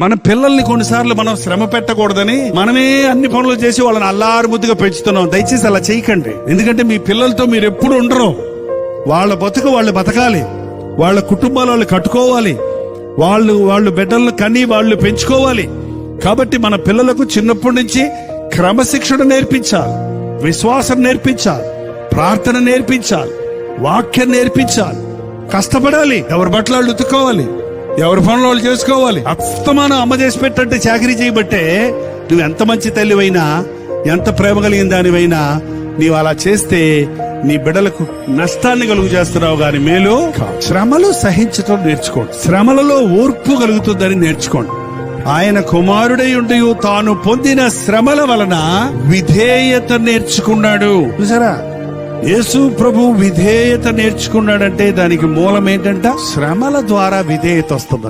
మన పిల్లల్ని కొన్నిసార్లు మనం శ్రమ పెట్టకూడదని మనమే అన్ని పనులు చేసి వాళ్ళని అల్లారు ముద్దుగా పెంచుతున్నాం. దయచేసి అలా చేయకండి. ఎందుకంటే మీ పిల్లలతో మీరు ఎప్పుడు ఉండరు. వాళ్ళ బతుకు వాళ్ళు బతకాలి, వాళ్ళ కుటుంబాలు వాళ్ళు కట్టుకోవాలి, వాళ్ళు బిడ్డలను కని వాళ్ళు పెంచుకోవాలి. కాబట్టి మన పిల్లలకు చిన్నప్పటి నుంచి క్రమశిక్షణ నేర్పించాలి, విశ్వాసం నేర్పించాలి, ప్రార్థన నేర్పించాలి, వాక్యం నేర్పించాలి. కష్టపడాలి, ఎవరి బట్టలు వాళ్ళు ఉతుక్కోవాలి, ఎవరి పనులు వాళ్ళు చేసుకోవాలి. అస్తమానం అమ్మ చేసి పెట్టంటే చాకరీ చేయబట్టే నువ్వు ఎంత మంచి తల్లివైనా, ఎంత ప్రేమ కలిగిన దానివైనా, నీవు అలా చేస్తే నీ బిడ్డలకు నష్టాన్ని కలుగు చేస్తున్నావు గాని మేలు. శ్రమలు సహించటం నేర్చుకోండి, శ్రమలలో ఓర్పు కలుగుతుందని నేర్చుకోండి. ఆయన కుమారుడై ఉండి తాను పొందిన శ్రమల వలన విధేయత నేర్చుకున్నాడు. చూసారా, యేసు ప్రభు విధేయత నేర్చుకున్నాడంటే దానికి మూలం ఏంటంట? శ్రమల ద్వారా విధేయత వస్తుంది.